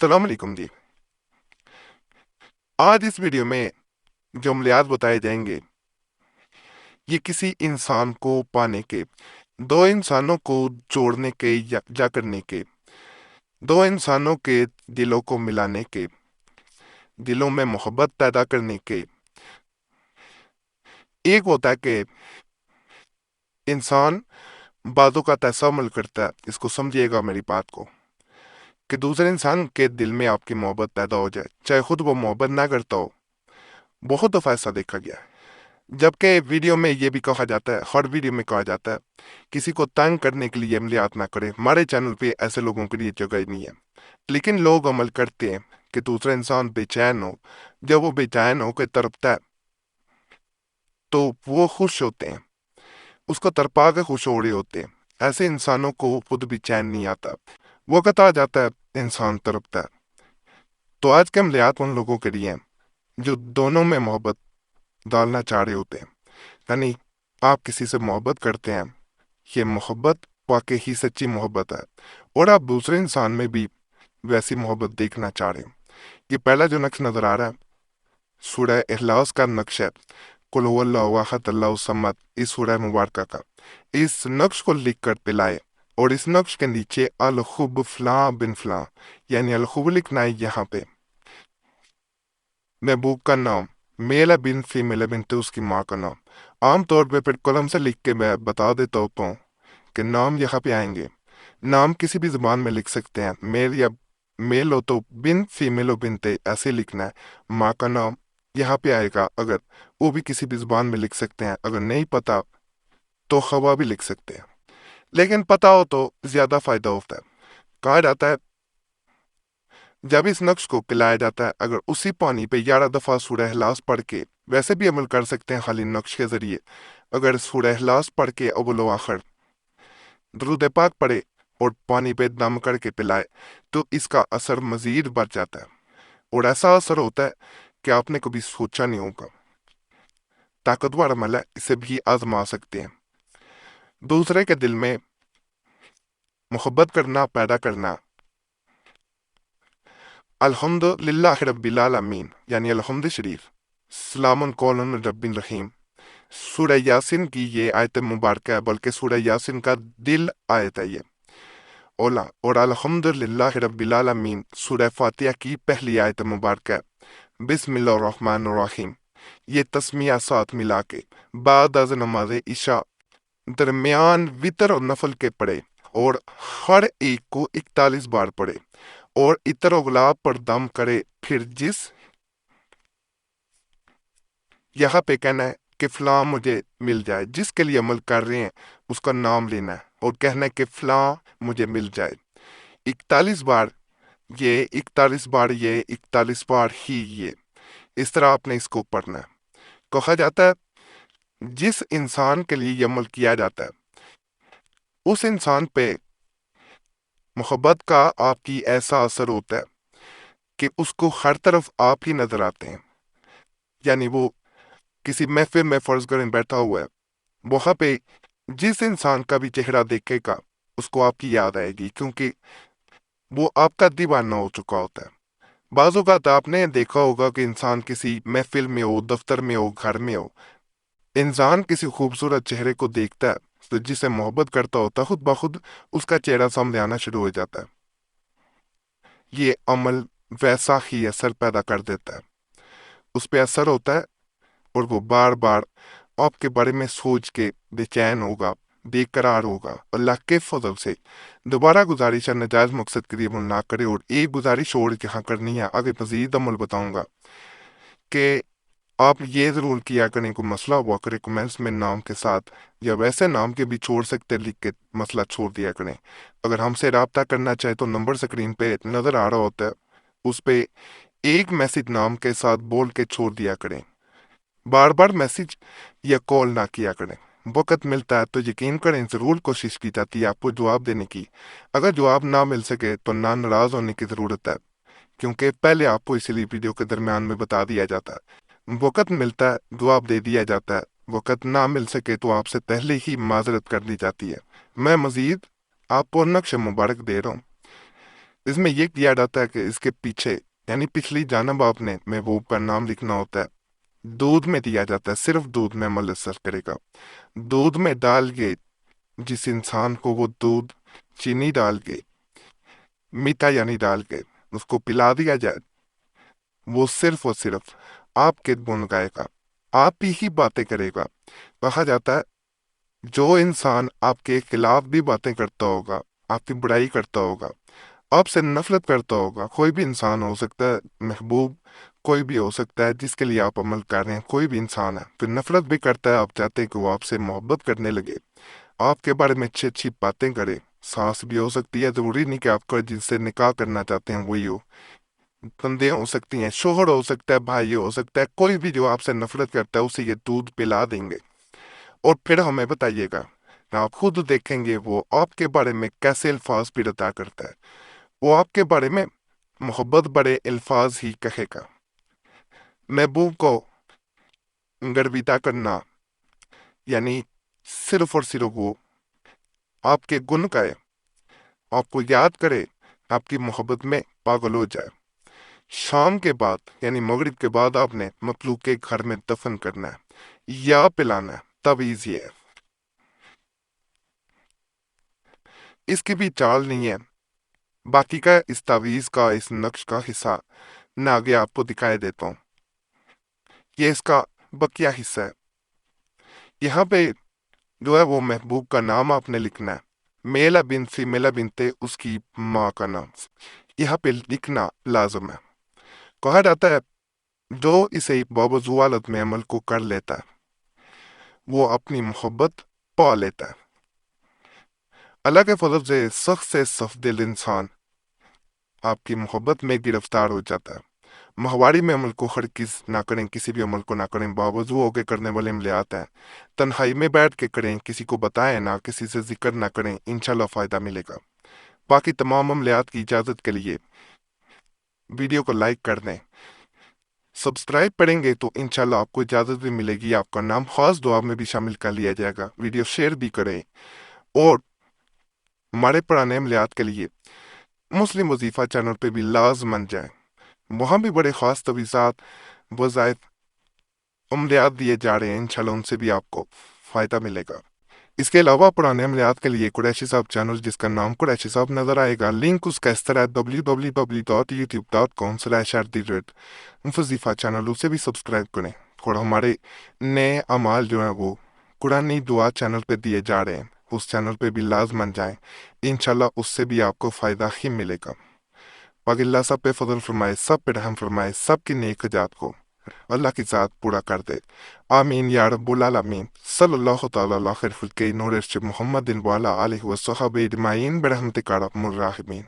अस्सलाम वालेकुम जी। आज इस वीडियो में जो अमलियात बताए जाएंगे ये किसी इंसान को पाने के, दो इंसानों को जोड़ने के या करने के, दो इंसानों के दिलों को मिलाने के, दिलों में मोहब्बत पैदा करने के। एक होता है कि इंसान बातों का ऐसा अमल करता है, इसको समझिएगा मेरी बात को, कि दूसरे इंसान के दिल में आपकी मोहब्बत पैदा हो जाए, चाहे खुद वो मोहब्बत ना करता हो। बहुत दफा ऐसा देखा गया है। जबकि वीडियो में ये भी कहा जाता है, हर वीडियो में कहा जाता है, किसी को तंग करने के लिए अमलियात ना करें। हमारे चैनल पे ऐसे लोगों के लिए जगह ही नहीं है। लेकिन लोग अमल करते हैं कि दूसरा इंसान बेचैन हो, जब वो बेचैन हो के तड़पता है तो वो खुश होते हैं, उसको तड़पा के खुश हो रहे होते हैं। ऐसे इंसानों को खुद भी चैन नहीं आता, वक़्त आ जाता है इंसान तड़पता है। तो आज के अमलियात उन लोगों के लिए हैं जो दोनों में मोहब्बत डालना चाह रहे होते हैं। यानी आप किसी से मोहब्बत करते हैं, ये मोहब्बत वाकई ही सच्ची मोहब्बत है, और आप दूसरे इंसान में भी वैसी मोहब्बत देखना चाह रहे हैं। ये पहला जो नक्श नजर आ रहा है सूरह इखलास का नक्श है, कुल हुवल्लाहु अहद अल्लाहु समद, इस सूरह मुबारक का। इस नक्श को लिख कर पिलाए, और इस नक्श के नीचे अल खुब फला बिन फला, यानी अल खुब लिखना है यहाँ पे। महबूब का नाम मेल है बिन फीमेल है बिन, तो उसकी माँ का नाम। आमतौर पे फिर कलम से लिख के मैं बता देता होता हूँ कि नाम यहाँ पे आएंगे। नाम किसी भी जुबान में लिख सकते हैं, मेल या मेल हो तो बिन, फीमेल हो बिनते, ऐसे लिखना है। माँ का नाम यहाँ पे आएगा, अगर वो भी किसी भी जुबान में लिख सकते हैं। अगर नहीं पता तो खवा भी लिख सकते हैं, लेकिन पता हो तो ज्यादा फायदा होता है। कहा जाता है जब इस नक्श को पिलाया जाता है, अगर उसी पानी पे 11 दफा सूरह इखलास पढ़ के, वैसे भी अमल कर सकते हैं खाली नक्श के जरिए, अगर सूरह इखलास पढ़ के अव्वल व आखिर दरूद पाक पढ़े और पानी पे दम करके पिलाए तो इसका असर मजीद बढ़ जाता है, और ऐसा असर होता है कि आपने कभी सोचा नहीं होगा। ताकतवर अमल है, इसे भी आजमा सकते हैं। दूसरे के दिल में मोहब्बत करना, पैदा करना। अल्हम्दुलिल्लाह रब्बिल आलमीन, यानी अल्हम्द शरीफ, सलामुन कौलन रब्बिन रहीम, सूरह यासीन की ये आयत मुबारक है, बल्कि सूरह यासीन का दिल आयत है ये। ओला और अल्हम्दुलिल्लाह रब्बिल आलमीन सूरह फातिहा की पहली आयत मुबारक है। बिस्मिल्लाहिर्रहमानिर्रहीम, ये तस्मिया साथ मिला के बाद अज नमाज इशा दरमियान वितर और नफल के पढ़े, और हर एक को 41 बार पढ़े, और इतर और गुलाब पर दम करे। फिर जिस यहाँ पे कहना है कि फलां मुझे मिल जाए, जिसके लिए अमल कर रहे हैं उसका नाम लेना है और कहना है कि फलां मुझे मिल जाए। 41 बार ये, 41 बार ये, 41 बार ही ये, इस तरह आपने इसको पढ़ना है। कहा जाता है जिस इंसान के लिए ये अमल किया जाता है उस इंसान पे मोहब्बत का आपकी ऐसा असर होता है कि उसको हर तरफ आप ही नजर आते हैं। यानी वो किसी महफिल में फर्ज करें बैठा हुआ है, वहां पे जिस इंसान का भी चेहरा देखेगा उसको आपकी याद आएगी, क्योंकि वो आपका दीवाना हो चुका होता है। बाज़ औक़ात आपने देखा होगा कि इंसान किसी महफिल में हो, दफ्तर में हो, घर में हो, इंसान किसी खूबसूरत चेहरे को देखता है तो जिसे मोहब्बत करता होता है, खुद ब खुद उसका चेहरा सामने आना शुरू हो जाता है। ये अमल वैसा ही असर पैदा कर देता है, उस पर असर होता है, और वो बार बार आपके बारे में सोच के बेचैन होगा, बेकरार होगा। अल्लाह के फजल से दोबारा गुजारिश है, नजायज मकसद के लिए अमल ना करे। और एक गुजारिश और यहाँ करनी है, आगे मजीद अमल बताऊंगा, कि आप ये जरूर किया करें, कोई मसला हुआ करे कमेंट्स में नाम के साथ, या वैसे नाम के भी छोड़ सकते, लिख के मसला छोड़ दिया करें। अगर हमसे रब्ता करना चाहे तो नंबर स्क्रीन पे नजर आ रहा होता है, उस पे एक मैसेज नाम के साथ बोल के छोड़ दिया करें। बार बार मैसेज या कॉल ना किया करें। वक़्त मिलता है तो यकीन करें ज़रूर कोशिश की जाती है आपको जवाब देने की। अगर जवाब ना मिल सके तो ना नाराज़ होने की ज़रूरत है, क्योंकि पहले आपको इसीलिए वीडियो के दरमियान में बता दिया जाता है। वक़्त मिलता है जवाब दे दिया जाता है, वक़्त ना मिल सके तो आपसे पहले ही माजरत कर दी जाती है। मैं मज़ीद आपको नक्श मुबारक दे रहा हूँ اس میں یہ کیا جاتا ہے کہ اس کے پیچھے یعنی پچھلی جانب آپ نے محبوب کا نام لکھنا ہوتا ہے۔ دودھ میں دیا جاتا ہے، صرف دودھ میں عمل اثر کرے گا۔ دودھ میں ڈال کے جس انسان کو وہ دودھ چینی ڈال کے میٹھا یعنی ڈال کے اس کو پلا دیا جائے، وہ صرف اور صرف آپ کے گن گائے گا، آپ ہی باتیں کرے گا۔ کہا جاتا ہے جو انسان آپ کے خلاف بھی باتیں کرتا ہوگا، آپ کی برائی کرتا ہوگا، آپ سے نفرت کرتا ہوگا، کوئی بھی انسان ہو سکتا ہے، محبوب کوئی بھی ہو سکتا ہے جس کے لیے آپ عمل کر رہے ہیں، کوئی بھی انسان ہے، پھر نفرت بھی کرتا ہے، آپ چاہتے ہیں کہ وہ آپ سے محبت کرنے لگے، آپ کے بارے میں اچھی اچھی باتیں کرے۔ ساس بھی ہو سکتی ہے، ضروری نہیں کہ آپ کو جن سے نکاح کرنا چاہتے ہیں وہی ہو، بندے ہو سکتی ہیں، شوہر ہو سکتا ہے، بھائی ہو سکتا ہے، کوئی بھی جو آپ سے نفرت کرتا ہے اسے یہ دودھ پلا دیں گے، اور پھر ہمیں بتائیے گا، آپ خود دیکھیں گے وہ آپ کے بارے میں کیسے الفاظ بھی عطا کرتا ہے۔ وہ آپ کے بارے میں محبت بڑے الفاظ ہی کہے گا۔ محبوب کو گرویدہ کرنا یعنی صرف اور صرف وہ آپ کے گن گائے، آپ کو یاد کرے، آپ کی محبت میں پاگل ہو جائے۔ شام کے بعد یعنی مغرب کے بعد آپ نے مطلوب کے گھر میں دفن کرنا ہے یا پلانا ہے۔ تعویذ یہ ہے، اس کی بھی چال نہیں ہے۔ باقی کا اس تعویذ کا اس نقش کا حصہ میں آگے آپ کو دکھائے دیتا ہوں، یہ اس کا بقیہ حصہ ہے۔ یہاں پہ جو ہے وہ محبوب کا نام آپ نے لکھنا ہے، میلا بن فیمیلا بنتے اس کی ماں کا نام یہاں پہ لکھنا لازم ہے۔ کہا جاتا ہے جو اسے باوضو حالت میں عمل کو کر لیتا ہے وہ اپنی محبت پا لیتا ہے۔ اللہ کے فضل سے سخت دل انسان آپ کی محبت میں گرفتار ہو جاتا ہے۔ ماہواری میں عمل کو ہرگز نہ کریں، کسی بھی عمل کو نہ کریں، باوضو ہو کے کرنے والے عملیات ہیں، تنہائی میں بیٹھ کے کریں، کسی کو بتائیں نہ، کسی سے ذکر نہ کریں، انشاءاللہ فائدہ ملے گا۔ باقی تمام عملیات کی اجازت کے لیے ویڈیو کو لائک کر دیں، سبسکرائب کریں گے تو انشاءاللہ آپ کو اجازت بھی ملے گی، آپ کا نام خاص دعا میں بھی شامل کر لیا جائے گا۔ ویڈیو شیئر بھی کریں، اور ہمارے پرانے عملیات کے لیے مسلم وظیفہ چینل پہ بھی لازمن جائیں، وہاں بھی بڑے خاص تویزات وظائف عملیات دیے جا رہے ہیں، انشاءاللہ ان سے بھی آپ کو فائدہ ملے گا۔ اس کے علاوہ پرانے عملیات کے لیے قریشی صاحب چینل جس کا نام قریشی صاحب نظر آئے گا، لنک اس کا اس طرح www.youtube.com/@ وظیفہ چینل، اسے بھی سبسکرائب کریں، اور ہمارے نئے اعمال جو ہیں وہ قرآنی دعا چینل پہ دیے جا رہے ہیں، اس چینل پہ بھی لازمن جائیں، انشاءاللہ اس سے بھی آپ کو فائدہ ہی ملے گا۔ باقی اللہ سب پہ فضل فرمائے، سب پہ رحم فرمائے، سب کی نیک حاجات کو اللہ کی ذات پورا کر دے، آمین یا رب العالمین۔ صلی اللہ تعالی علی خیر خلقہ نور عرش محمد وعلی آلہ وصحبہ اجمعین برحمتک یا ارحم الراحمین۔